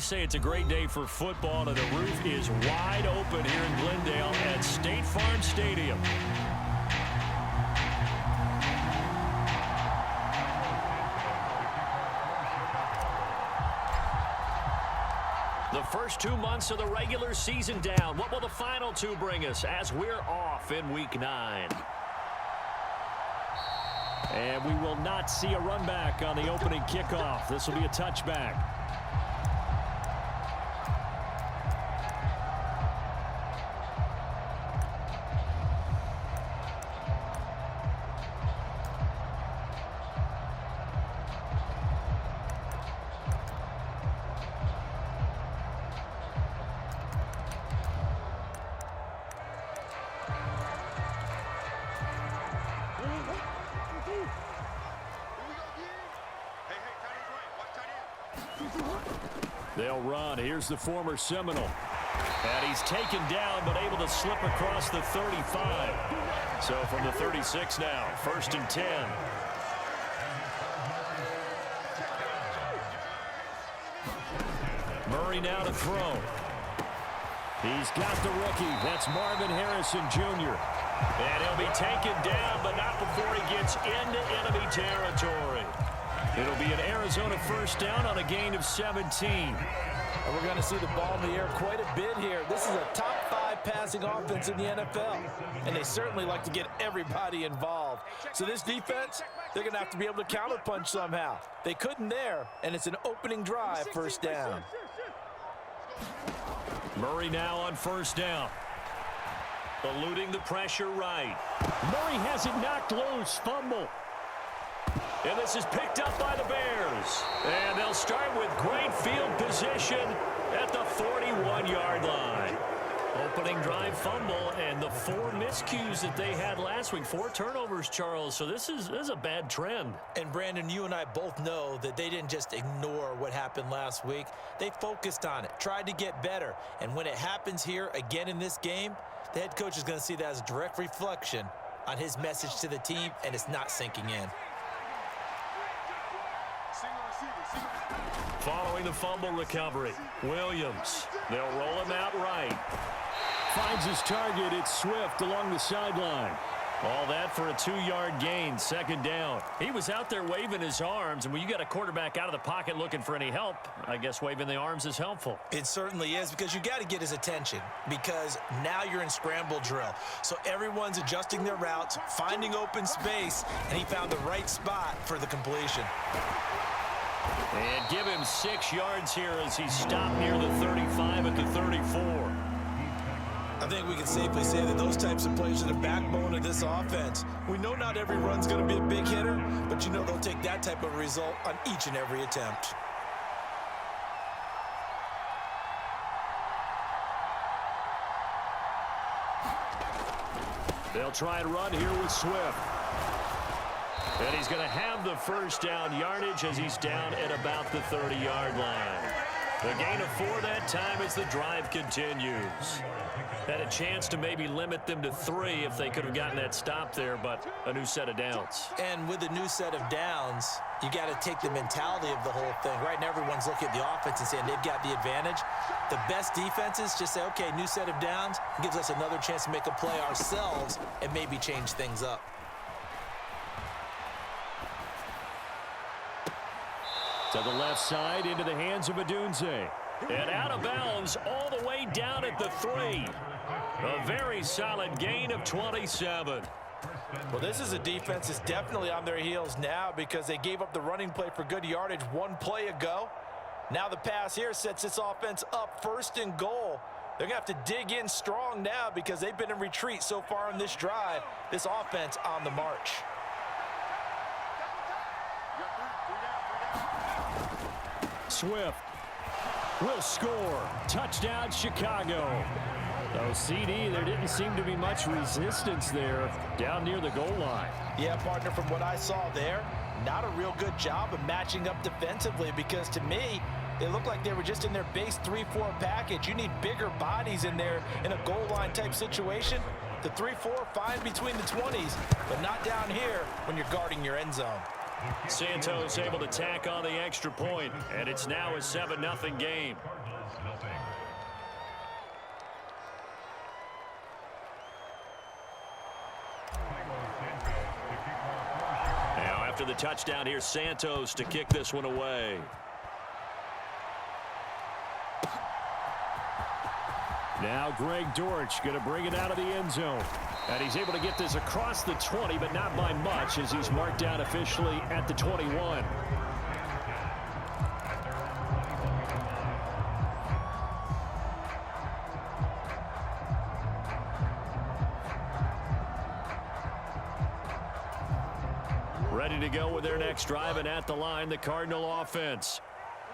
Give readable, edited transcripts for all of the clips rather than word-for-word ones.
say it's a great day for football, and the roof is wide open here in Glendale at State Farm Stadium. The first 2 months of the regular season down. What will the final two bring us as we're off in Week 9? And we will not see a run back on the opening kickoff. This will be a touchback. They'll run. Here's the former Seminole. And he's taken down, but able to slip across the 35. So from the 36 now, 1st and 10. Murray now to throw. He's got the rookie. That's Marvin Harrison Jr. And he'll be taken down, but not before he gets into enemy territory. It'll be an Arizona first down on a gain of 17. And we're going to see the ball in the air quite a bit here. This is a top 5 passing offense in the NFL, and they certainly like to get everybody involved. So this defense, they're going to have to be able to counterpunch somehow. They couldn't there, and it's an opening drive, first down. Murray now on first down. Eluding the pressure right. Murray has it knocked loose. Fumble. And this is picked up by the Bears. And they'll start with great field position at the 41-yard line. Opening drive fumble, and the 4 miscues that they had last week. 4 turnovers, Charles. So this is a bad trend. And, Brandon, you and I both know that they didn't just ignore what happened last week. They focused on it, tried to get better. And when it happens here again in this game, the head coach is going to see that as a direct reflection on his message to the team, and it's not sinking in. Following the fumble recovery, Williams. They'll roll him out right. Finds his target. It's Swift along the sideline. All that for a 2-yard gain, 2nd down. He was out there waving his arms, and when you got a quarterback out of the pocket looking for any help, I guess waving the arms is helpful. It certainly is, because you got to get his attention, because now you're in scramble drill. So everyone's adjusting their routes, finding open space, and he found the right spot for the completion. And give him 6 yards here as he's stopped near the 35 at the 34. I think we can safely say that those types of plays are the backbone of this offense. We know not every run's going to be a big hitter, but you know they'll take that type of result on each and every attempt. They'll try and run here with Swift. And he's going to have the first down yardage as he's down at about the 30-yard line. The gain of 4 that time as the drive continues. Had a chance to maybe limit them to 3 if they could have gotten that stop there, but a new set of downs. And with a new set of downs, you got to take the mentality of the whole thing. Right now, everyone's looking at the offense and saying they've got the advantage. The best defenses just say, okay, new set of downs gives us another chance to make a play ourselves and maybe change things up. To the left side, into the hands of Adunze. And out of bounds all the way down at the 3. A very solid gain of 27. Well, this is a defense that's definitely on their heels now because they gave up the running play for good yardage 1 play ago. Now the pass here sets this offense up 1st and goal. They're going to have to dig in strong now because they've been in retreat so far in this drive. This offense on the march. Swift will score. Touchdown, Chicago. So, CD, there didn't seem to be much resistance there down near the goal line. Yeah, partner, from what I saw there, not a real good job of matching up defensively because, to me, they looked like they were just in their base 3-4 package. You need bigger bodies in there in a goal line type situation. The 3-4, fine between the 20s, but not down here when you're guarding your end zone. Santos able to tack on the extra point, and it's now a 7-0 game. Now after the touchdown, here's Santos to kick this one away. Now Greg Dortch going to bring it out of the end zone. And he's able to get this across the 20, but not by much, as he's marked down officially at the 21. Ready to go with their next drive, and at the line, the Cardinal offense.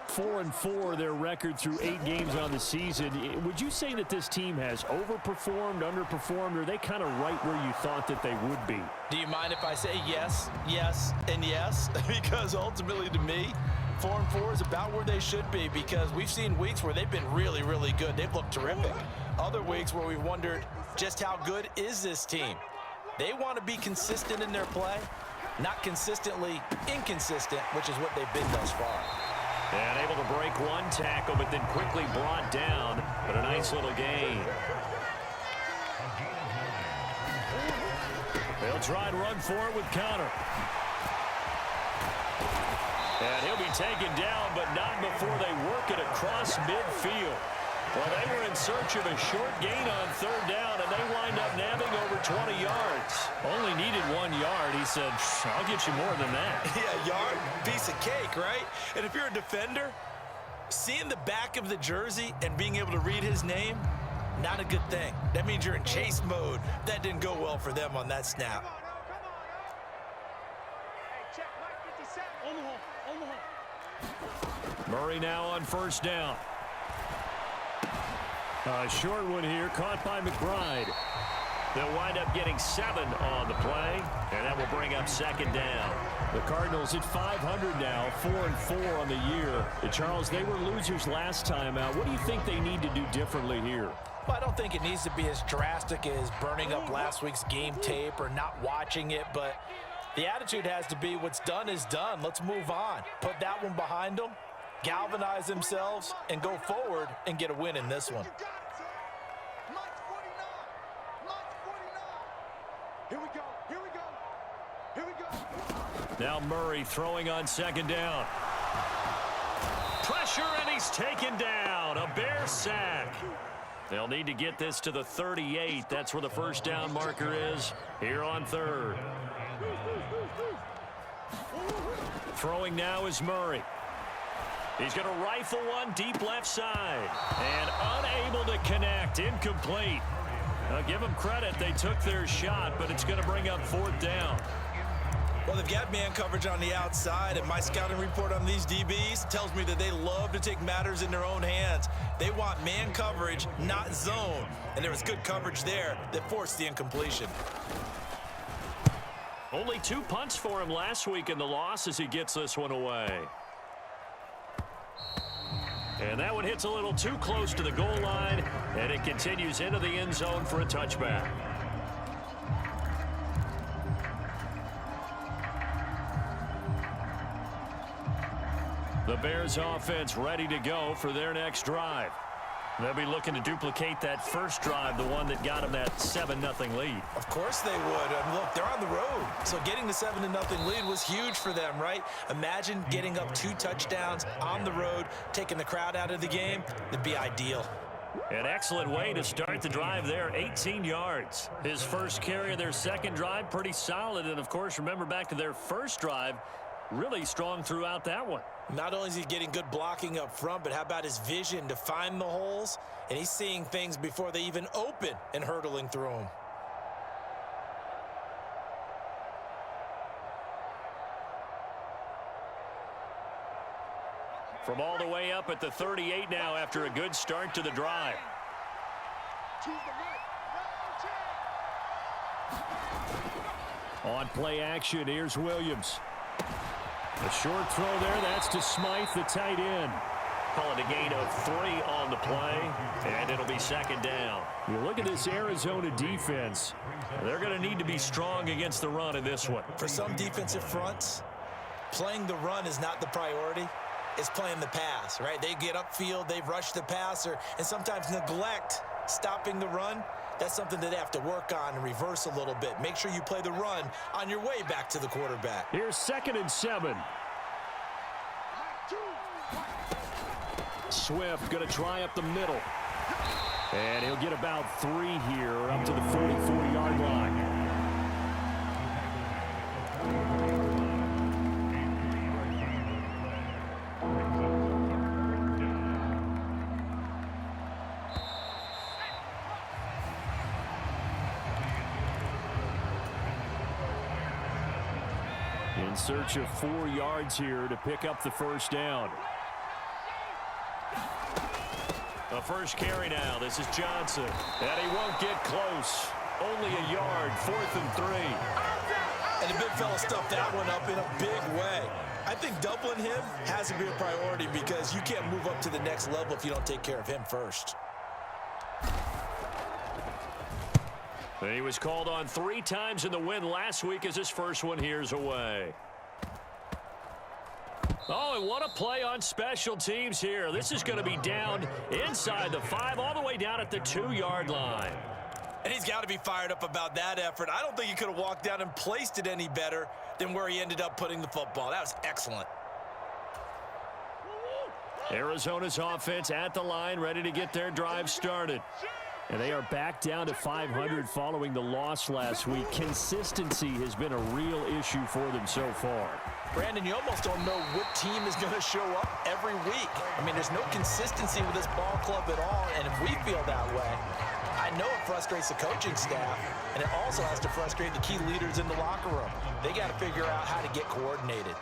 4-4 their record through 8 games on the season. Would you say that this team has overperformed, underperformed, or are they kind of right where you thought that they would be? Do you mind if I say yes, yes, and yes? Because ultimately to me, 4-4 is about where they should be, because we've seen weeks where they've been really, really good. They've looked terrific. Other weeks where we've wondered just how good is this team. They want to be consistent in their play, not consistently inconsistent, which is what they've been thus far. And able to break one tackle, but then quickly brought down. But a nice little gain. They'll try and run for it with Connor. And he'll be taken down, but not before they work it across midfield. Well, they were in search of a short gain on third down, and they wind up nabbing over 20 yards. Only needed 1 yard. He said, I'll get you more than that. Yeah, yard, piece of cake, right? And if you're a defender, seeing the back of the jersey and being able to read his name, not a good thing. That means you're in chase mode. That didn't go well for them on that snap. Murray now on first down. A short one here, caught by McBride. They'll wind up getting 7 on the play, and that will bring up second down. The Cardinals at 500 now, 4-4 on the year. Charles, they were losers last time out. What do you think they need to do differently here? Well, I don't think it needs to be as drastic as burning up last week's game tape or not watching it, but the attitude has to be what's done is done. Let's move on. Put that one behind them, galvanize themselves, and go forward and get a win in this one. Now Murray throwing on second down. Pressure, and he's taken down. A Bear sack. They'll need to get this to the 38. That's where the first down marker is here on third. Throwing now is Murray. He's going to rifle one deep left side. And unable to connect. Incomplete. Now give them credit. They took their shot, but it's going to bring up fourth down. Well, they've got man coverage on the outside, and my scouting report on these DBs tells me that they love to take matters in their own hands. They want man coverage, not zone. And there was good coverage there that forced the incompletion. Only 2 punts for him last week in the loss as he gets this one away. And that one hits a little too close to the goal line, and it continues into the end zone for a touchback. The Bears offense ready to go for their next drive. They'll be looking to duplicate that first drive, the one that got them that 7-0 lead. Of course they would. And look, they're on the road. So getting the 7-0 lead was huge for them, right? Imagine getting up 2 touchdowns on the road, taking the crowd out of the game. That'd be ideal. An excellent way to start the drive there, 18 yards. His first carry of their second drive, pretty solid. And, of course, remember back to their first drive, really strong throughout that one. Not only is he getting good blocking up front, but how about his vision to find the holes? And he's seeing things before they even open and hurtling through them. From all the way up at the 38 now after a good start to the drive. On play action, here's Williams. A short throw there, that's to Smythe, the tight end. Call it a gain of 3 on the play, and it'll be second down. You look at this Arizona defense. They're going to need to be strong against the run in this one. For some defensive fronts, playing the run is not the priority. It's playing the pass, right? They get upfield, they rush the passer, and sometimes neglect stopping the run. That's something that they have to work on and reverse a little bit. Make sure you play the run on your way back to the quarterback. Here's 2nd and 7. Swift going to try up the middle. And he'll get about 3 here up to the 44-yard line. In search of 4 yards here to pick up the first down. The first carry now. This is Johnson. And he won't get close. Only a yard. 4th and 3. And the big fella stuffed that one up in a big way. I think doubling him has to be a priority because you can't move up to the next level if you don't take care of him first. He was called on 3 times in the win last week as his first one here's away. Oh, and what a play on special teams here. This is going to be down inside the 5, all the way down at the 2-yard line. And he's got to be fired up about that effort. I don't think he could have walked down and placed it any better than where he ended up putting the football. That was excellent. Arizona's offense at the line, ready to get their drive started. And they are back down to 500 following the loss last week. Consistency has been a real issue for them so far. Brandon, you almost don't know what team is going to show up every week. I mean, there's no consistency with this ball club at all, and if we feel that way, I know it frustrates the coaching staff, and it also has to frustrate the key leaders in the locker room. They got to figure out how to get coordinated.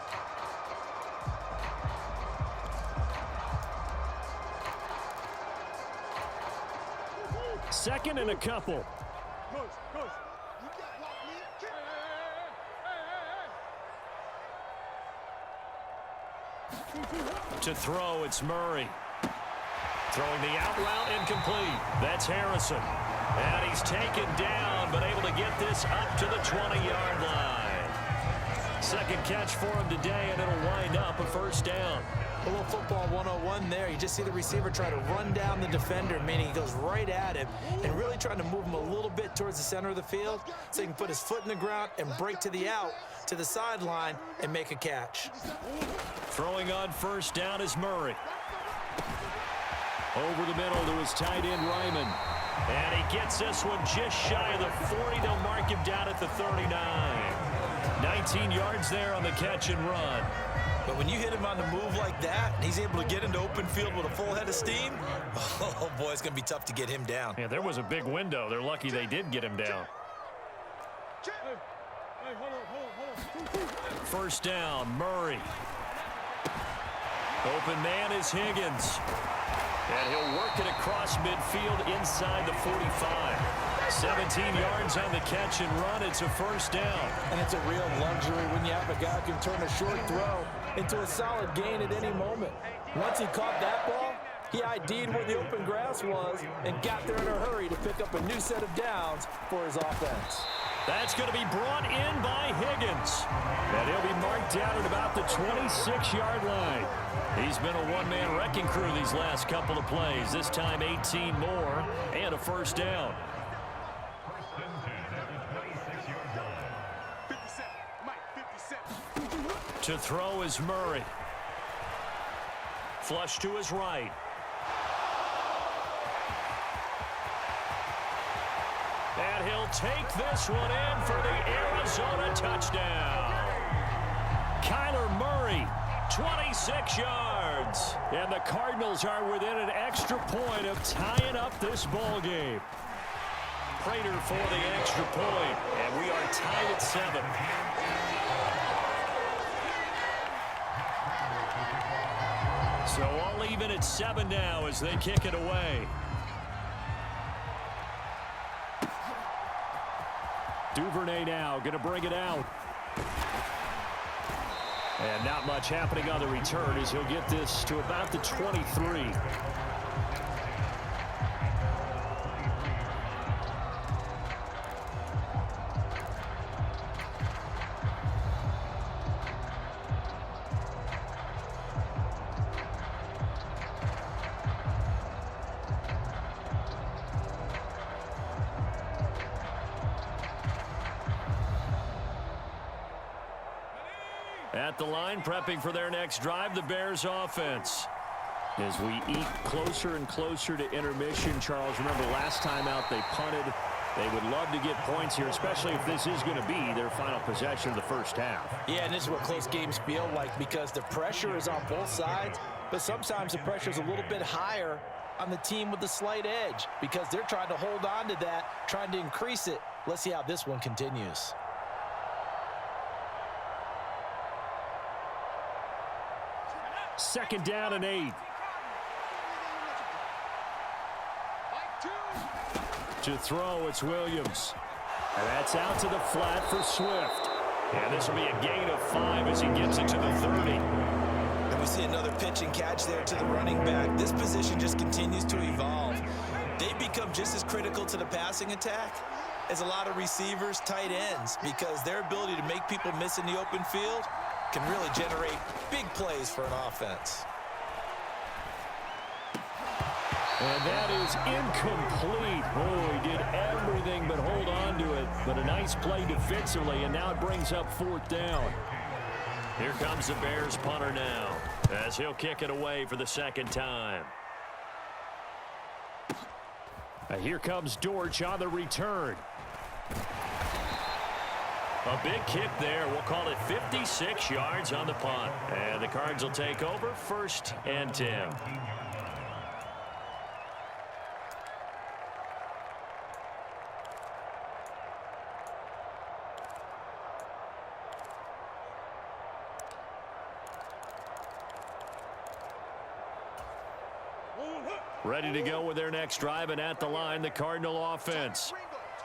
Second and a couple. To throw, it's Murray. Throwing the out route incomplete. That's Harrison. And he's taken down, but able to get this up to the 20-yard line. Second catch for him today, and it'll wind up a first down. A little football 101 there. You just see the receiver try to run down the defender, meaning he goes right at him and really trying to move him a little bit towards the center of the field so he can put his foot in the ground and break to the out, to the sideline, and make a catch. Throwing on first down is Murray. Over the middle to his tight end, Ryman. And he gets this one just shy of the 40. They'll mark him down at the 39. 19 yards there on the catch and run. But when you hit him on the move like that, and he's able to get into open field with a full head of steam, oh boy, it's going to be tough to get him down. Yeah, there was a big window. They're lucky they did get him down. First down, Murray. Open man is Higgins. And he'll work it across midfield inside the 45. 17 yards on the catch and run. It's a first down. And it's a real luxury when you have a guy who can turn a short throw into a solid gain at any moment. Once he caught that ball, he ID'd where the open grass was and got there in a hurry to pick up a new set of downs for his offense. That's going to be brought in by Higgins. And he'll be marked down at about the 26-yard line. He's been a one-man wrecking crew these last couple of plays. This time 18 more and a first down. To throw is Murray. Flush to his right. And he'll take this one in for the Arizona touchdown. Kyler Murray, 26 yards. And the Cardinals are within an extra point of tying up this ball game. Prater for the extra point. And we are tied at 7. So all even at 7 now as they kick it away. Duvernay now going to bring it out. And not much happening on the return as he'll get this to about the 23. At the line, prepping for their next drive, the Bears offense. As we eke closer and closer to intermission, Charles, remember last time out they punted. They would love to get points here, especially if this is going to be their final possession of the first half. Yeah, and this is what close games feel like because the pressure is on both sides, but sometimes the pressure is a little bit higher on the team with the slight edge because they're trying to hold on to that, trying to increase it. Let's see how this one continues. Second down and 8. To throw, it's Williams. And that's out to the flat for Swift. And this will be a gain of 5 as he gets it to the 30. And we see another pitch and catch there to the running back. This position just continues to evolve. They become just as critical to the passing attack as a lot of receivers, tight ends, because their ability to make people miss in the open field can really generate big plays for an offense. And that is incomplete. Oh, he did everything but hold on to it. But a nice play defensively, and now it brings up 4th down. Here comes the Bears punter now, as he'll kick it away for the second time. Here comes Dortch on the return. A big kick there. We'll call it 56 yards on the punt. And the Cards will take over 1st and 10. Ready to go with their next drive, and at the line, the Cardinal offense.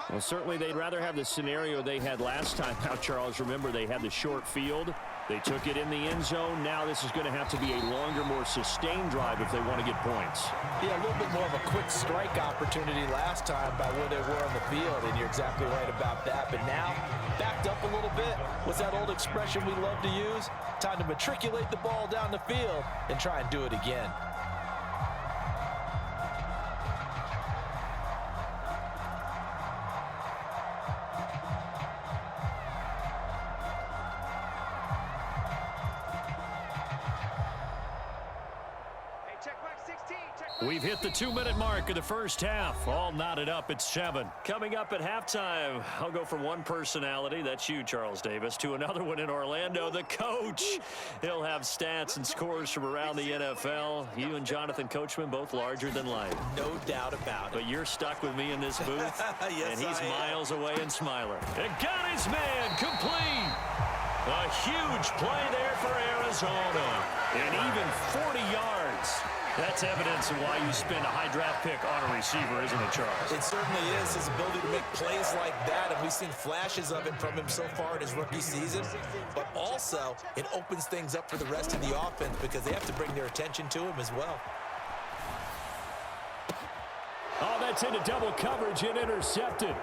Well, certainly they'd rather have the scenario they had last time out, Charles. Remember, they had the short field. They took it in the end zone. Now this is going to have to be a longer, more sustained drive if they want to get points. Yeah, a little bit more of a quick strike opportunity last time by where they were on the field, and you're exactly right about that. But now, backed up a little bit. What's that old expression we love to use? Time to matriculate the ball down the field and try and do it again. We've hit the 2-minute mark of the first half. All knotted up at 7. Coming up at halftime, I'll go from one personality, that's you, Charles Davis, to another one in Orlando, the coach. He'll have stats and scores from around the NFL. You and Jonathan Coachman, both larger than life. No doubt about it. But you're stuck with me in this booth, yes, and he's miles away and smiling. And got his man complete. A huge play there for Arizona. And even 40 yards. That's evidence of why you spend a high draft pick on a receiver, isn't it, Charles? It certainly is. His ability to make plays like that, and we've seen flashes of it from him so far in his rookie season. But also, it opens things up for the rest of the offense because they have to bring their attention to him as well. Oh, that's into double coverage and intercepted.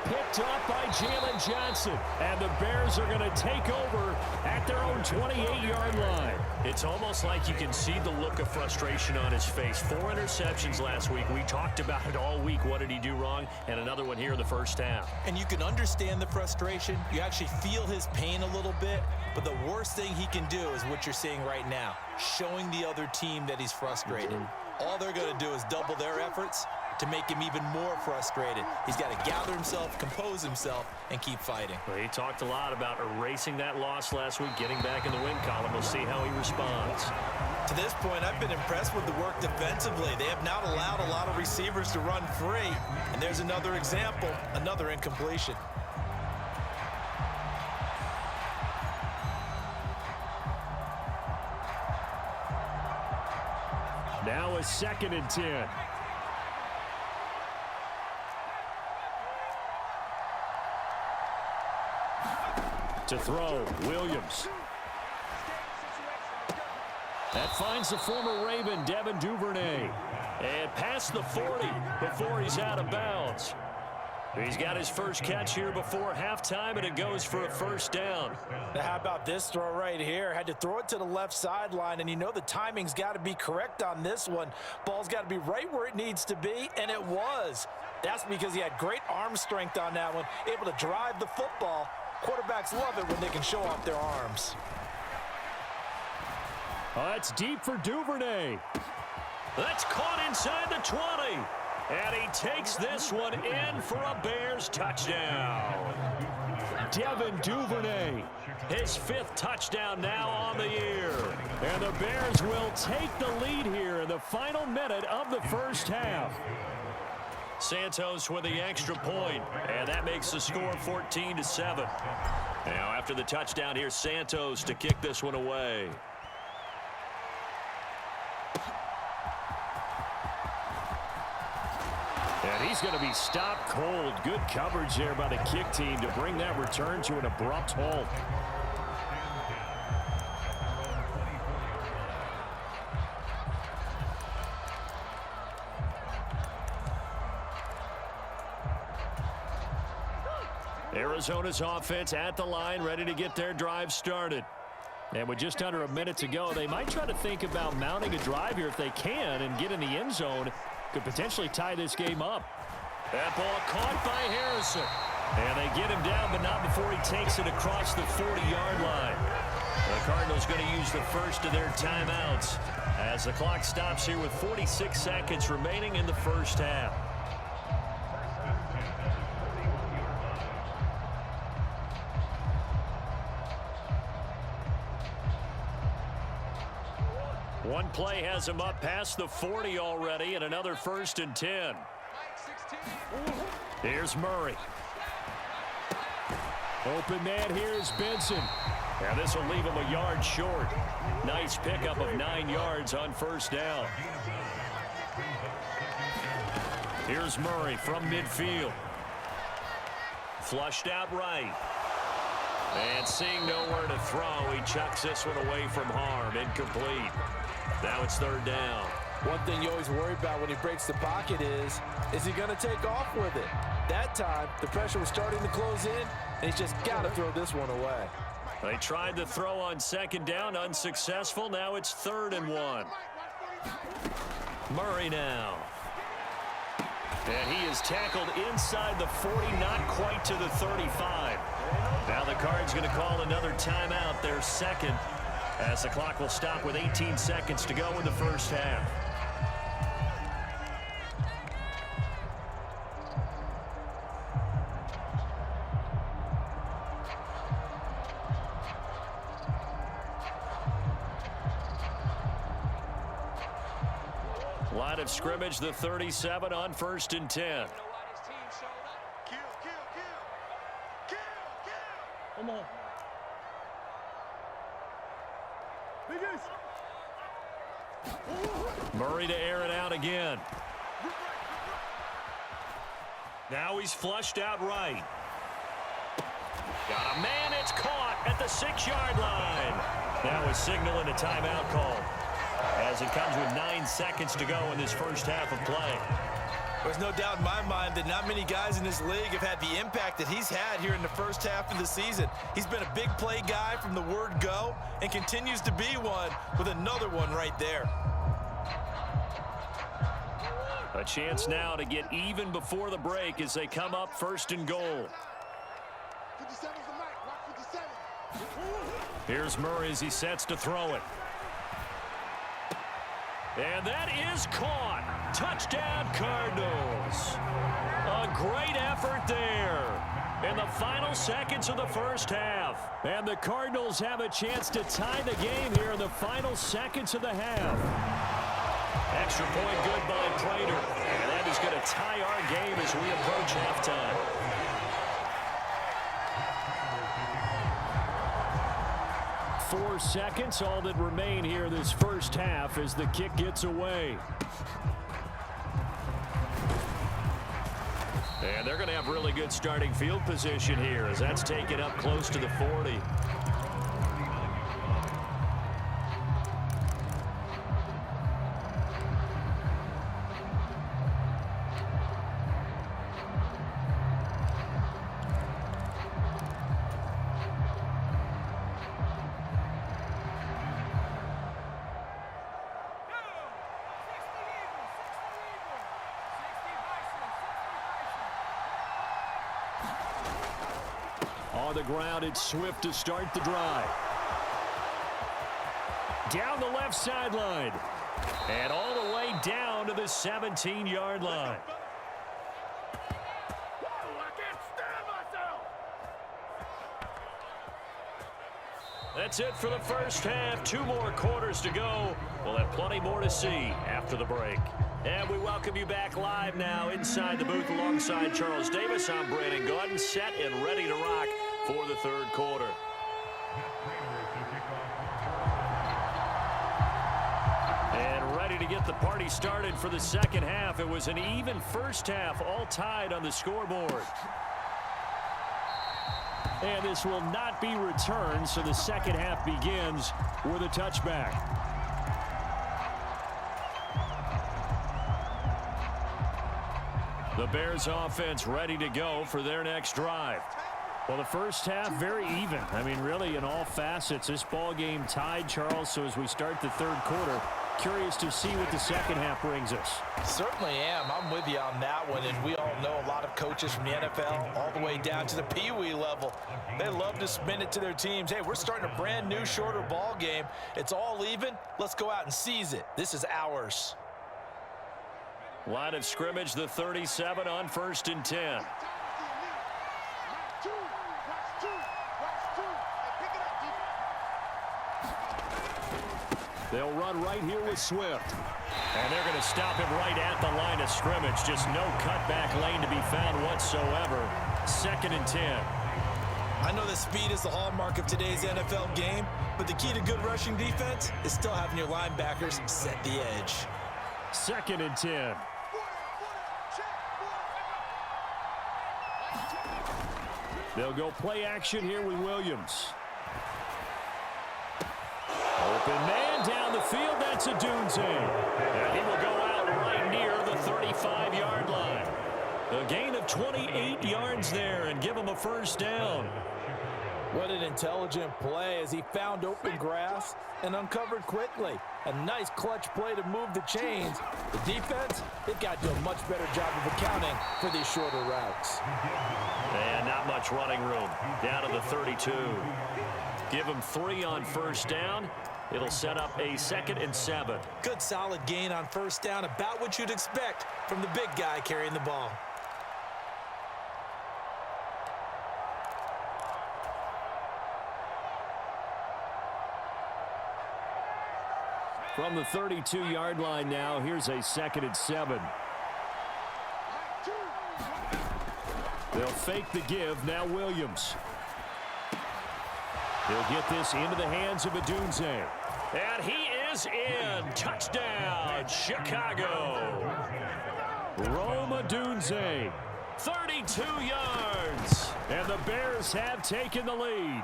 Picked up by Jalen Johnson. And the Bears are going to take over at their own 28-yard line. It's almost like you can see the look of frustration on his face. 4 interceptions last week. We talked about it all week. What did he do wrong? And another one here in the first half. And you can understand the frustration. You actually feel his pain a little bit. But the worst thing he can do is what you're seeing right now, showing the other team that he's frustrated. All they're going to do is double their efforts to make him even more frustrated. He's got to gather himself, compose himself, and keep fighting. Well, he talked a lot about erasing that loss last week, getting back in the win column. We'll see how he responds. To this point, I've been impressed with the work defensively. They have not allowed a lot of receivers to run free. And there's another example, another incompletion. Now a 2nd and 10. To throw, Williams. That finds the former Raven, Devin Duvernay. And past the 40 before he's out of bounds. He's got his first catch here before halftime, and it goes for a first down. Now, how about this throw right here? Had to throw it to the left sideline, and you know the timing's got to be correct on this one. Ball's got to be right where it needs to be, and it was. That's because he had great arm strength on that one, able to drive the football. Quarterbacks love it when they can show off their arms. Oh, it's deep for Duvernay. That's caught inside the 20. And he takes this one in for a Bears touchdown. Devin Duvernay, his 5th touchdown now on the year. And the Bears will take the lead here in the final minute of the first half. Santos with the extra point, and that makes the score 14-7. Now after the touchdown, here's Santos to kick this one away. And he's going to be stopped cold. Good coverage there by the kick team to bring that return to an abrupt halt. Arizona's offense at the line, ready to get their drive started. And with just under a minute to go, they might try to think about mounting a drive here if they can and get in the end zone. Could potentially tie this game up. That ball caught by Harrison. And they get him down, but not before he takes it across the 40-yard line. The Cardinals going to use the first of their timeouts as the clock stops here with 46 seconds remaining in the first half. One play has him up past the 40 already, and another 1st and 10. Here's Murray. Open man here is Benson. And this will leave him a yard short. Nice pickup of 9 yards on first down. Here's Murray from midfield. Flushed out right. And seeing nowhere to throw, he chucks this one away from harm. Incomplete. Now it's 3rd down. One thing you always worry about when he breaks the pocket is he going to take off with it? That time, the pressure was starting to close in, and he's just got to throw this one away. They tried to throw on 2nd down, unsuccessful. Now it's 3rd and 1. Murray now. And he is tackled inside the 40, not quite to the 35. Now the Cards going to call another timeout, their 2nd, as the clock will stop with 18 seconds to go in the first half. Line of scrimmage, the 37 on 1st and 10. Come on. Murray to air it out again. Now he's flushed out right. Got a man, it's caught at the 6-yard line. Now a signal and a timeout call as it comes with 9 seconds to go in this first half of play. There's no doubt in my mind that not many guys in this league have had the impact that he's had here in the first half of the season. He's been a big play guy from the word go and continues to be one with another one right there. A chance now to get even before the break as they come up 1st and goal. 57's the mic. Watch 57. Here's Murray as he sets to throw it. And that is caught. Touchdown, Cardinals. A great effort there in the final seconds of the first half. And the Cardinals have a chance to tie the game here in the final seconds of the half. Extra point good by Prater. And that is going to tie our game as we approach halftime. Four seconds, all that remain here this first half as the kick gets away. And they're going to have really good starting field position here as that's taken up close to the 40. On the ground, it's Swift to start the drive. down the left sideline. And all the way down to the 17-yard line. That's it for the first half. 2 more quarters to go. We'll have plenty more to see after the break. And we welcome you back live now inside the booth alongside Charles Davis. I'm Brandon Gordon, set and ready to rock for the third quarter. And ready to get the party started for the second half. It was an even first half, all tied on the scoreboard. And this will not be returned, so the second half begins with a touchback. The Bears offense ready to go for their next drive. Well, the first half, very even. I mean, really, in all facets, this ball game tied, Charles. So as we start the third quarter, curious to see what the second half brings us. Certainly am. I'm with you on that one. And we all know a lot of coaches from the NFL all the way down to the Pee-wee level. They love to spin it to their teams. Hey, we're starting a brand new, shorter ball game. It's all even. Let's go out and seize it. This is ours. Line of scrimmage, the 37 on 1st and 10. They'll run right here with Swift. And they're going to stop him right at the line of scrimmage. Just no cutback lane to be found whatsoever. 2nd and 10. I know that speed is the hallmark of today's NFL game, but the key to good rushing defense is still having your linebackers set the edge. 2nd and 10. They'll go play action here with Williams. Open man down the field. That's a Dunze. And he will go out right near the 35-yard line. A gain of 28 yards there and give him a first down. What an intelligent play as he found open grass and uncovered quickly. A nice clutch play to move the chains. The defense, they've got to do a much better job of accounting for these shorter routes. And not much running room. Down to the 32. Give him 3 on first down. It'll set up a 2nd and 7. Good solid gain on first down, about what you'd expect from the big guy carrying the ball. From the 32-yard line now, here's a 2nd and 7. They'll fake the give. Now Williams. He'll get this into the hands of Dunze. And he is in. Touchdown, Chicago. Rome Odunze, 32 yards. And the Bears have taken the lead.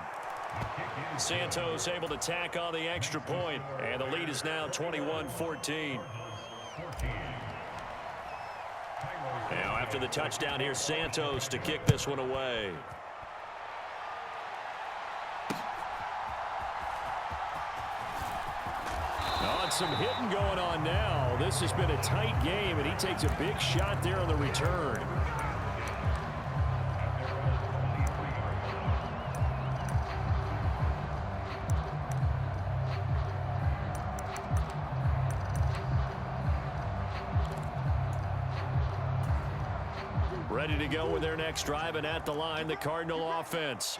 Santos able to tack on the extra point, and the lead is now 21-14. Now after the touchdown, here's Santos to kick this one away. Oh, some hitting going on now. This has been a tight game, and he takes a big shot there on the return. Ready to go with their next drive, and at the line, the Cardinal offense.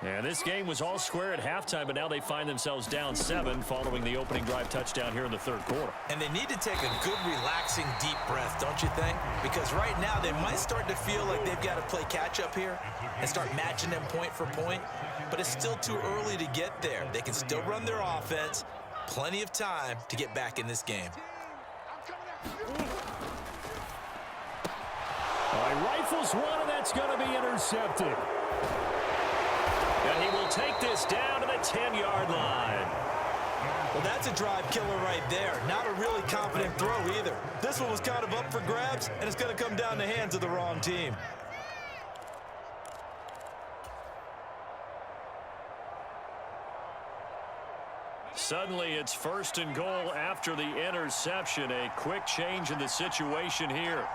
And this game was all square at halftime, but now they find themselves down 7 following the opening drive touchdown here in the third quarter. And they need to take a good, relaxing, deep breath, don't you think? Because right now they might start to feel like they've got to play catch-up here and start matching them point for point. But it's still too early to get there. They can still run their offense. Plenty of time to get back in this game. He rifles one, and that's going to be intercepted. And he will take this down to the 10-yard line. Well, that's a drive killer right there. Not a really confident throw either. This one was kind of up for grabs, and it's going to come down the hands of the wrong team. Suddenly, it's 1st and goal after the interception. A quick change in the situation here.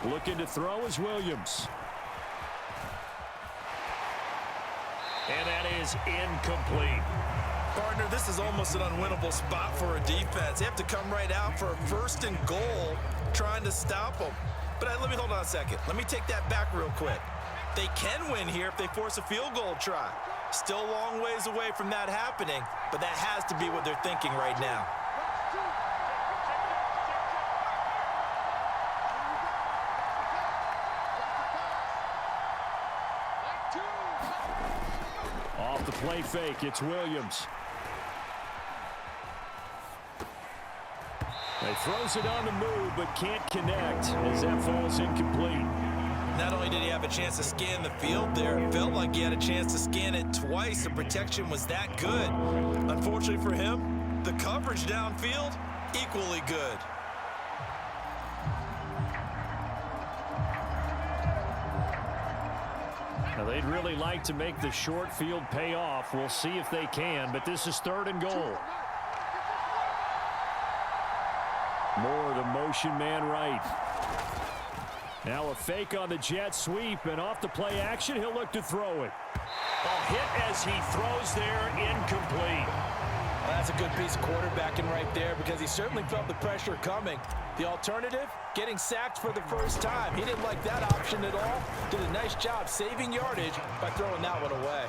Looking to throw is Williams. And that is incomplete. Partner, this is almost an unwinnable spot for a defense. They have to come right out for a 1st and goal trying to stop them. But let me hold on a second. Let me take that back real quick. They can win here if they force a field goal try. Still a long ways away from that happening, but that has to be what they're thinking right now. Off the play fake, it's Williams. He throws it on the move, but can't connect as that falls incomplete. Not only did he have a chance to scan the field there, it felt like he had a chance to scan it twice. The protection was that good. Unfortunately for him, the coverage downfield, equally good. Now they'd really like to make the short field pay off. We'll see if they can, but this is 3rd and goal. Moore, the motion man right. Now a fake on the jet sweep, and off the play action, he'll look to throw it. A hit as he throws there, incomplete. Well, that's a good piece of quarterbacking right there because he certainly felt the pressure coming. The alternative, getting sacked for the first time. He didn't like that option at all. Did a nice job saving yardage by throwing that one away.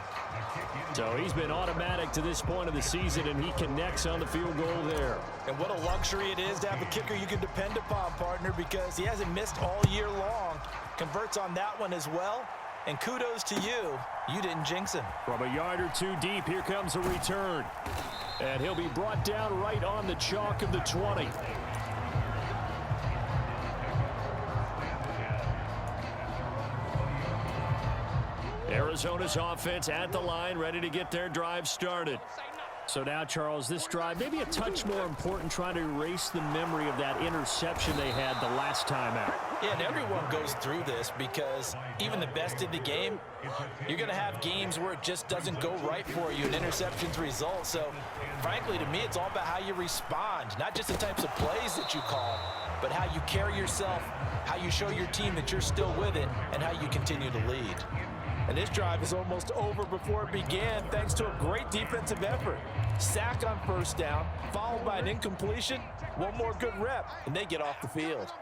So he's been automatic to this point of the season, and he connects on the field goal there. And what a luxury it is to have a kicker you can depend upon, partner, because he hasn't missed all year long. Converts on that one as well. And kudos to you. You didn't jinx him. From a yard or two deep, here comes a return. And he'll be brought down right on the chalk of the 20. Arizona's offense at the line, ready to get their drive started. So now, Charles, this drive, maybe a touch more important, trying to erase the memory of that interception they had the last time out. Yeah, and everyone goes through this because even the best in the game, you're going to have games where it just doesn't go right for you and interceptions result. So, frankly, to me, it's all about how you respond, not just the types of plays that you call, but how you carry yourself, how you show your team that you're still with it, and how you continue to lead. And this drive is almost over before it began thanks to a great defensive effort. Sack on 1st down, followed by an incompletion. One more good rep, and they get off the field.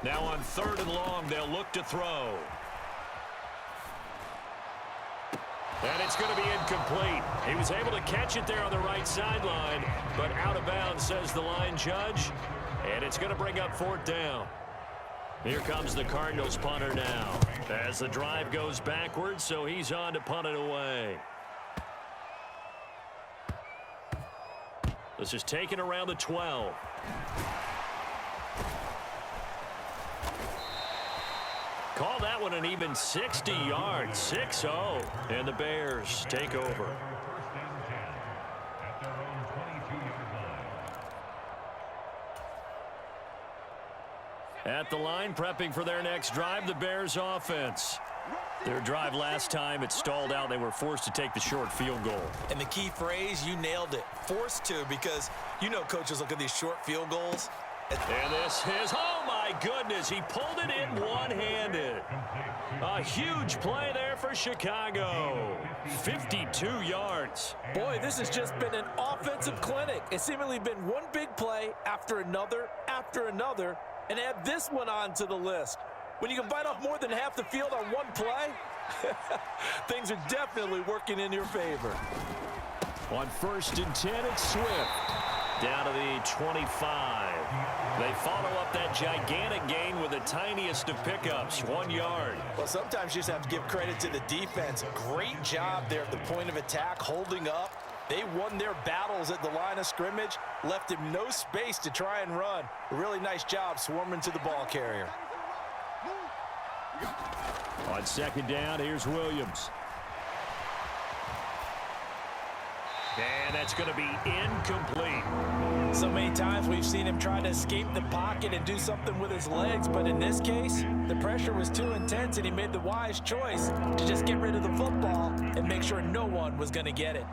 Now on 3rd and long, they'll look to throw. And it's going to be incomplete. He was able to catch it there on the right sideline, but out of bounds, says the line judge. And it's going to bring up 4th down. Here comes the Cardinals punter now as the drive goes backwards, so he's on to punt it away. This is taken around the 12. Call that one an even 60 yards, 6-0, and the Bears take over. At the line, prepping for their next drive, the Bears offense. Their drive last time, it stalled out. They were forced to take the short field goal. And the key phrase, you nailed it, forced to, because you know coaches look at these short field goals. And this is, oh my goodness, he pulled it in one-handed. A huge play there for Chicago. 52 yards. Boy, this has just been an offensive clinic. It's seemingly been one big play after another, and add this one on to the list. When you can bite off more than half the field on one play, things are definitely working in your favor. On 1st and 10, it's Swift. Down to the 25. They follow up that gigantic gain with the tiniest of pickups, 1 yard. Well, sometimes you just have to give credit to the defense. Great job there at the point of attack, holding up. They won their battles at the line of scrimmage, left him no space to try and run. A really nice job swarming to the ball carrier. On 2nd down, here's Williams. And that's going to be incomplete. So many times we've seen him try to escape the pocket and do something with his legs, but in this case, the pressure was too intense and he made the wise choice to just get rid of the football and make sure no one was going to get it.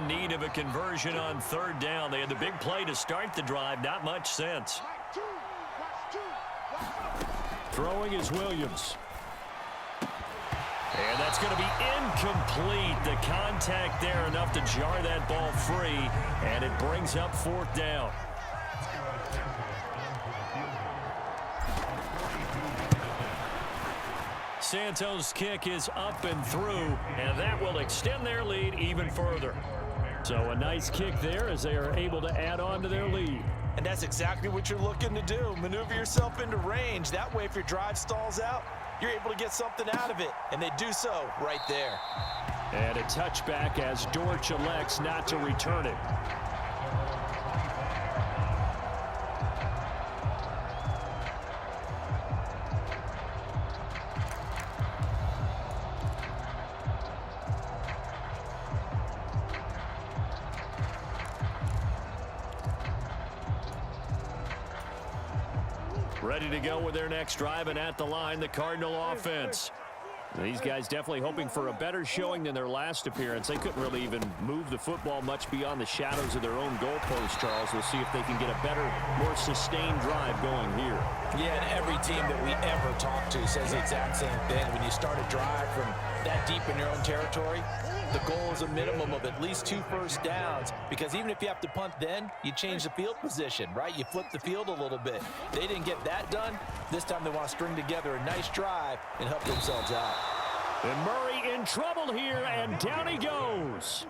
in need of a conversion on third down. They had the big play to start the drive. Not much sense. Throwing is Williams. And that's going to be incomplete. The contact there enough to jar that ball free. And it brings up fourth down. Santos' kick is up and through, and that will extend their lead even further. So a nice kick there as they are able to add on to their lead. And that's exactly what you're looking to do. Maneuver yourself into range. That way, if your drive stalls out, you're able to get something out of it. And they do so right there. And a touchback as Dortch elects not to return it. Ready to go with their next drive, and at the line, the Cardinal offense. These guys definitely hoping for a better showing than their last appearance. They couldn't really even move the football much beyond the shadows of their own goalpost, Charles. We'll see if they can get a better, more sustained drive going here. Yeah, and every team that we ever talk to says the exact same thing. When you start a drive from that deep in your own territory, the goal is a minimum of at least 2 first downs, because even if you have to punt then, you change the field position, right? You flip the field a little bit. They didn't get that done. This time they want to string together a nice drive and help themselves out. And Murray in trouble here, and down he goes.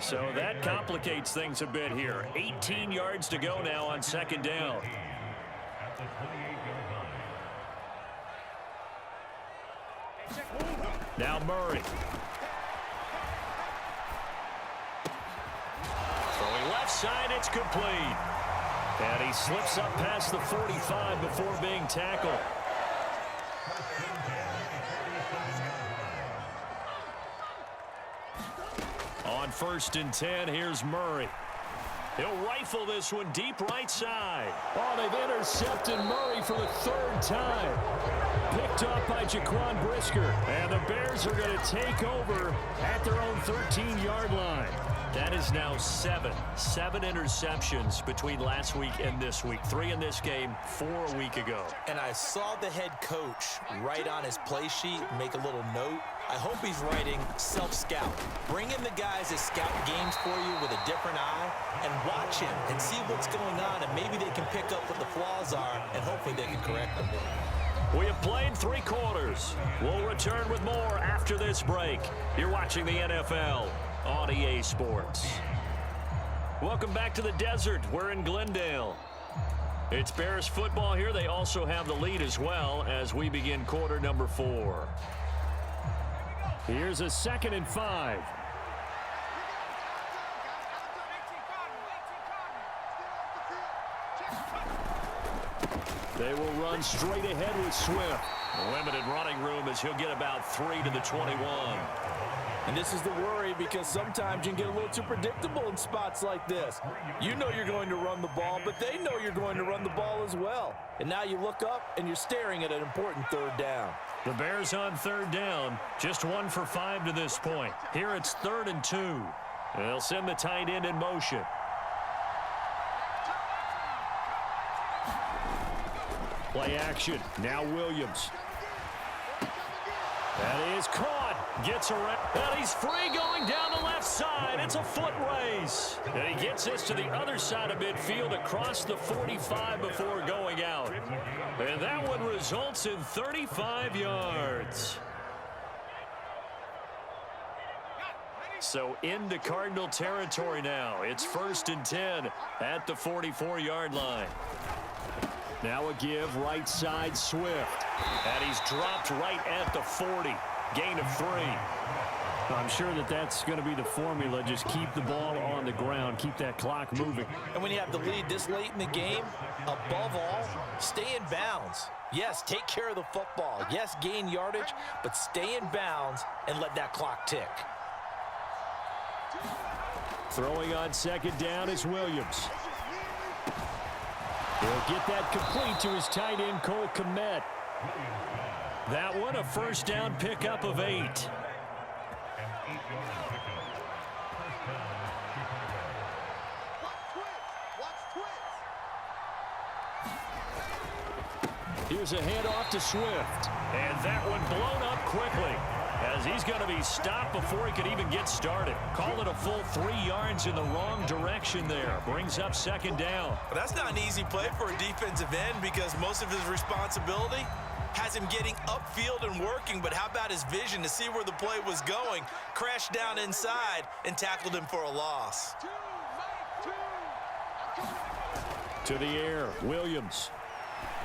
So that complicates things a bit here. 18 yards to go now on second down. Now Murray. Throwing left side, it's complete. And he slips up past the 45 before being tackled. On 1st and 10, here's Murray. He'll rifle this one deep right side. Oh, they've intercepted Murray for the 3rd time. Picked up by Jaquan Brisker. And the Bears are going to take over at their own 13-yard line. That is now 7 interceptions between last week and this week. 3 in this game, 4 a week ago. And I saw the head coach write on his play sheet, make a little note. I hope he's writing self-scout. Bring in the guys that scout games for you with a different eye and watch him and see what's going on, and maybe they can pick up what the flaws are, and hopefully they can correct them. We have played 3 quarters. We'll return with more after this break. You're watching the NFL on EA Sports. Welcome back to the desert. We're in Glendale. It's Bears football here. They also have the lead as well as we begin quarter number 4. Here's a 2nd and 5. They will run straight ahead with Swift. Limited running room as he'll get about 3 to the 21. And this is the worry, because sometimes you can get a little too predictable in spots like this. You know you're going to run the ball, but they know you're going to run the ball as well. And now you look up and you're staring at an important 3rd down. The Bears on 3rd down, just 1 for 5 to this point. Here it's 3rd and 2. They'll send the tight end in motion. Play action. Now Williams. That is caught. Gets around. And he's free going down the left side. It's a foot race. And he gets this to the other side of midfield across the 45 before going out. And that one results in 35 yards. So into Cardinal territory now. It's 1st and 10 at the 44-yard line. Now a give, right side, Swift. And he's dropped right at the 40. Gain of 3. I'm sure that's going to be the formula. Just keep the ball on the ground. Keep that clock moving. And when you have the lead this late in the game, above all, stay in bounds. Yes, take care of the football. Yes, gain yardage, but stay in bounds and let that clock tick. Throwing on 2nd down is Williams. He'll get that complete to his tight end, Cole Kmet. That one, a 1st down pickup of 8. Here's a handoff to Swift. And that one blown up quickly, as he's going to be stopped before he could even get started. Call it a full 3 yards in the wrong direction there. Brings up second down. Well, that's not an easy play for a defensive end because most of his responsibility has him getting upfield and working, but how about his vision to see where the play was going, crashed down inside, and tackled him for a loss. To the air, Williams.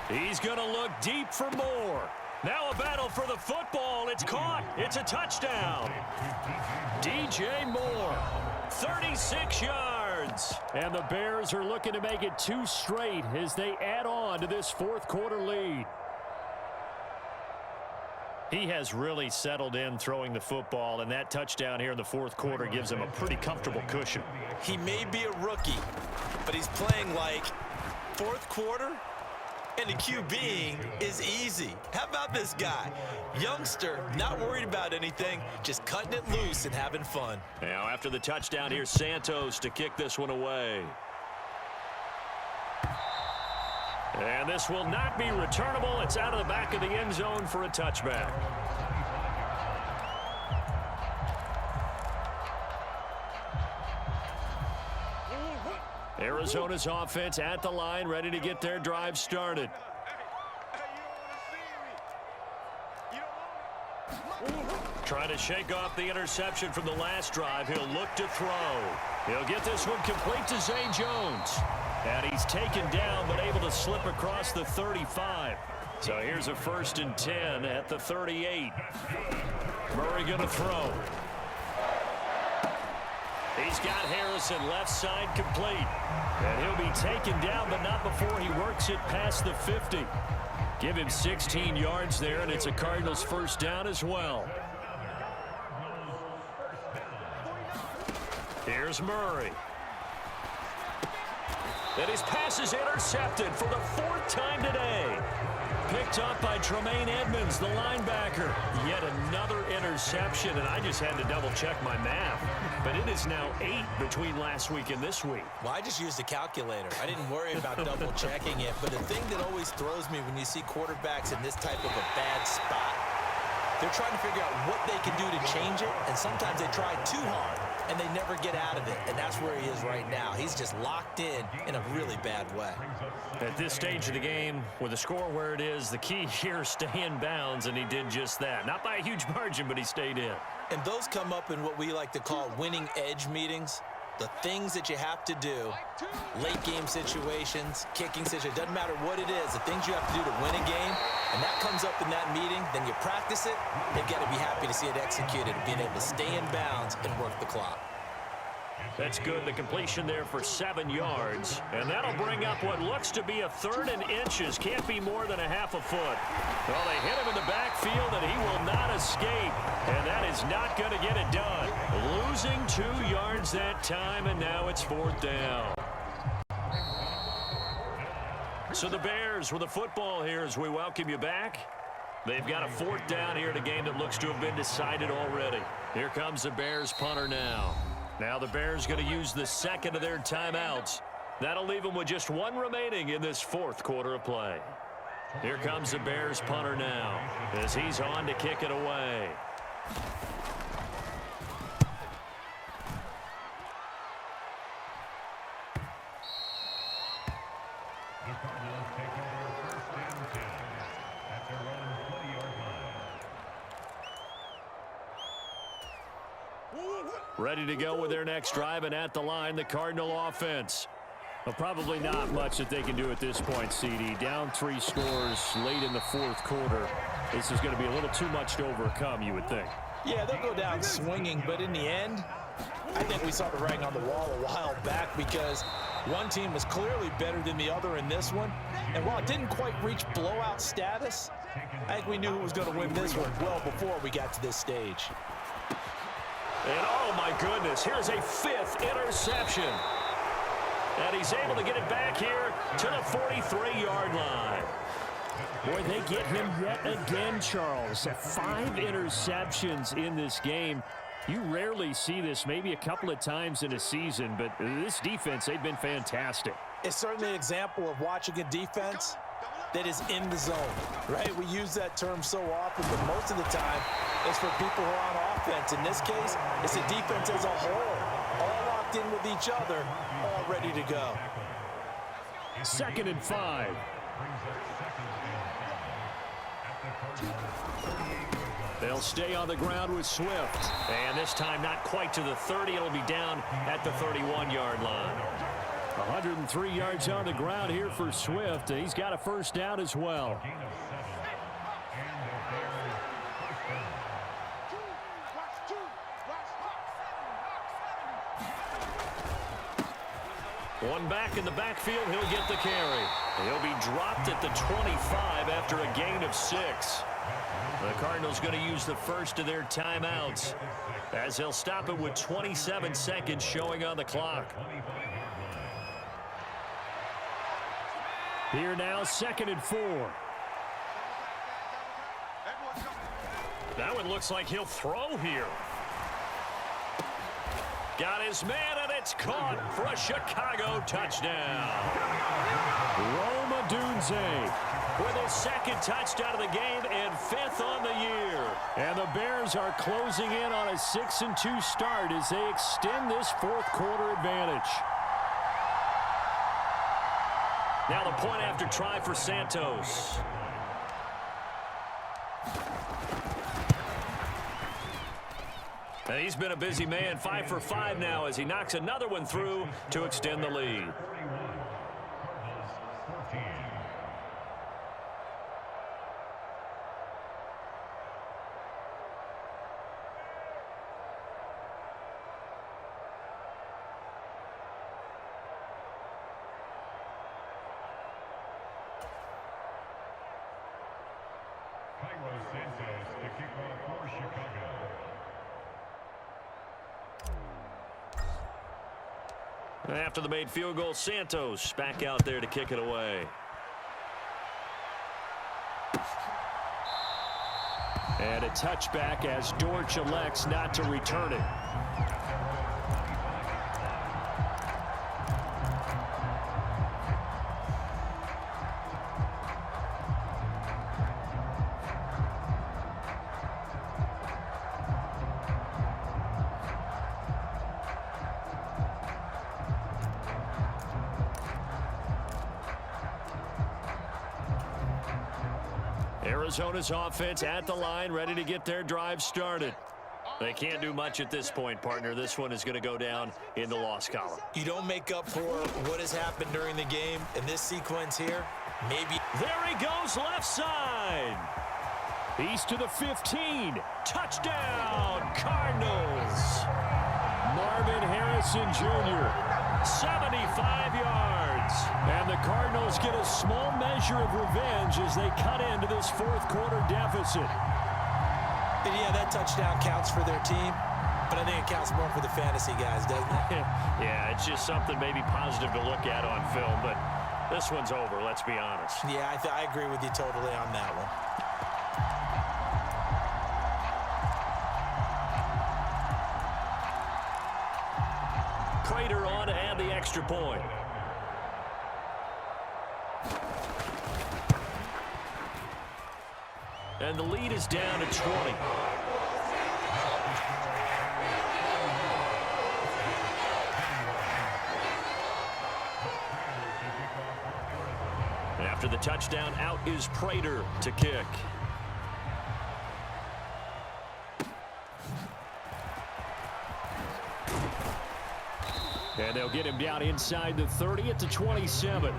He's going to look deep for more. Now a battle for the football. It's caught. It's a touchdown. DJ Moore, 36 yards. And the Bears are looking to make it 2 straight as they add on to this fourth quarter lead. He has really settled in throwing the football, and that touchdown here in the fourth quarter gives him a pretty comfortable cushion. He may be a rookie, but he's playing like fourth quarter, and the QBing is easy. How about this guy? Youngster, not worried about anything, just cutting it loose and having fun. Now after the touchdown, here's Santos to kick this one away. And this will not be returnable. It's out of the back of the end zone for a touchback. Arizona's offense at the line, ready to get their drive started. Trying to shake off the interception from the last drive. He'll look to throw. He'll get this one complete to Zay Jones. And he's taken down, but able to slip across the 35. So here's a 1st and 10 at the 38. Murray going to throw. He's got Harrison left side complete. And he'll be taken down, but not before he works it past the 50. Give him 16 yards there, and it's a Cardinals first down as well. Here's Murray. And his pass is intercepted for the 4th time today. Picked up by Tremaine Edmonds, the linebacker. Yet another interception, and I just had to double-check my math. But it is now 8 between last week and this week. Well, I just used a calculator. I didn't worry about double-checking it. But the thing that always throws me when you see quarterbacks in this type of a bad spot, they're trying to figure out what they can do to change it, and sometimes they try too hard, and they never get out of it, and that's where he is right now. He's just locked in a really bad way. At this stage of the game, with the score where it is, the key here is stay in bounds, and he did just that. Not by a huge margin, but he stayed in. And those come up in what we like to call winning edge meetings. The things that you have to do, late game situations, kicking situations, doesn't matter what it is, the things you have to do to win a game, and that comes up in that meeting, then you practice it, they've got to be happy to see it executed, being able to stay in bounds and work the clock. That's good. The completion there for 7 yards. And that'll bring up what looks to be a 3rd and inches. Can't be more than a half a foot. Well, they hit him in the backfield, and he will not escape. And that is not going to get it done. Losing 2 yards that time, and now it's 4th down. So the Bears with the football here as we welcome you back. They've got a 4th down here in a game that looks to have been decided already. Here comes the Bears punter now. Now the Bears going to use the 2nd of their timeouts. That'll leave them with just 1 remaining in this 4th quarter of play. Here comes the Bears punter now as he's on to kick it away. The Cardinals take over 1st and 10 at their own 20-yard line. Ready to go with their next drive, and at the line, the Cardinal offense. Well, probably not much that they can do at this point, CD. Down 3 scores late in the 4th quarter. This is going to be a little too much to overcome, you would think. Yeah, they'll go down swinging, but in the end, I think we saw the writing on the wall a while back because one team was clearly better than the other in this one. And while it didn't quite reach blowout status, I think we knew who was going to win this one well before we got to this stage. And oh my goodness, here's a 5th interception. And he's able to get it back here to the 43-yard line. Boy, they get him yet again, Charles. 5 interceptions in this game. You rarely see this, maybe a couple of times in a season, but this defense, they've been fantastic. It's certainly an example of watching a defense that is in the zone, right? We use that term so often, but most of the time it's for people who are on offense. In this case, it's the defense as a whole, all locked in with each other, all ready to go. 2nd and 5. They'll stay on the ground with Swift. And this time not quite to the 30. It'll be down at the 31-yard line. 103 yards on the ground here for Swift. He's got a first down as well. One back in the backfield, he'll get the carry. He'll be dropped at the 25 after a gain of 6. The Cardinals going to use the first of their timeouts as they'll stop it with 27 seconds showing on the clock. Here now, 2nd and 4. That one looks like he'll throw here. Got his man, and it's caught for a Chicago touchdown. Rome Odunze with his 2nd touchdown of the game and 5th on the year. And the Bears are closing in on a 6-2 start as they extend this 4th quarter advantage. Now the point after try for Santos. And he's been a busy man, 5 for 5 now as he knocks another one through to extend the lead. Santos to kick off for Chicago. After the made field goal, Santos back out there to kick it away. And a touchback as Dortch elects not to return it. Arizona's offense at the line, ready to get their drive started. They can't do much at this point, partner. This one is going to go down in the loss column. You don't make up for what has happened during the game in this sequence here. Maybe. There he goes, left side. He's to the 15. Touchdown, Cardinals. Marvin Harrison Jr., 75 yards. And the Cardinals get a small measure of revenge as they cut into this 4th quarter deficit. And yeah, that touchdown counts for their team, but I think it counts more for the fantasy guys, doesn't it? Yeah, it's just something maybe positive to look at on film, but this one's over, let's be honest. Yeah, I agree with you totally on that one. Prater on to add the extra point. And the lead is down to 20. After the touchdown, out is Prater to kick. And they'll get him down inside the 30 at the 27.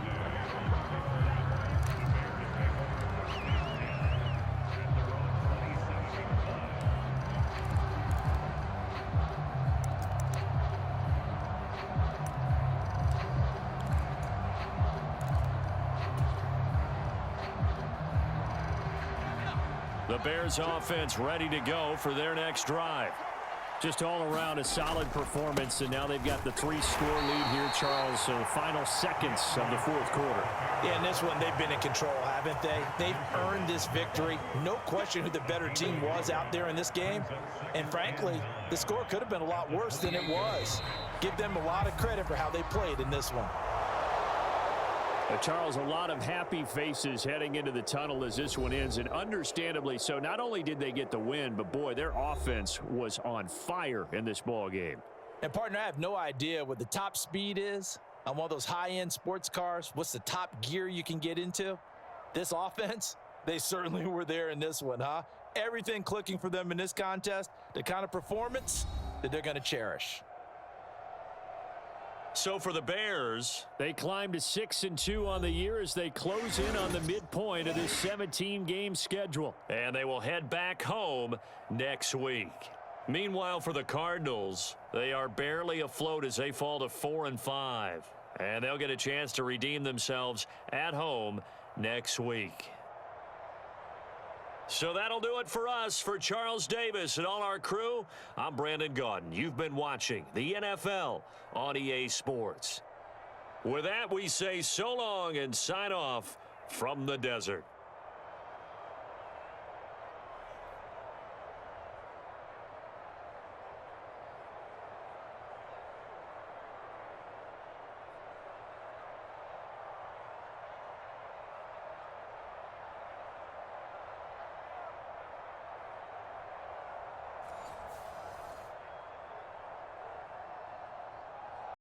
The Bears offense ready to go for their next drive. Just all around a solid performance, and now they've got the 3-score lead here, Charles. So the final seconds of the 4th quarter. Yeah, in this one, they've been in control, haven't they? They've earned this victory. No question who the better team was out there in this game. And frankly, the score could have been a lot worse than it was. Give them a lot of credit for how they played in this one. Charles, a lot of happy faces heading into the tunnel as this one ends, and understandably so. Not only did they get the win, but boy, their offense was on fire in this ball game. And partner, I have no idea what the top speed is on one of those high-end sports cars. What's the top gear you can get into? This offense, they certainly were there in this one, huh? Everything clicking for them in this contest, the kind of performance that they're going to cherish. So for the Bears, they climbed to 6-2 on the year as they close in on the midpoint of this 17-game schedule. and they will head back home next week. Meanwhile, for the Cardinals, they are barely afloat as they fall to 4-5. And they'll get a chance to redeem themselves at home next week. So that'll do it for us. For Charles Davis and all our crew, I'm Brandon Gaudin. You've been watching the NFL on EA Sports. With that, we say so long and sign off from the desert.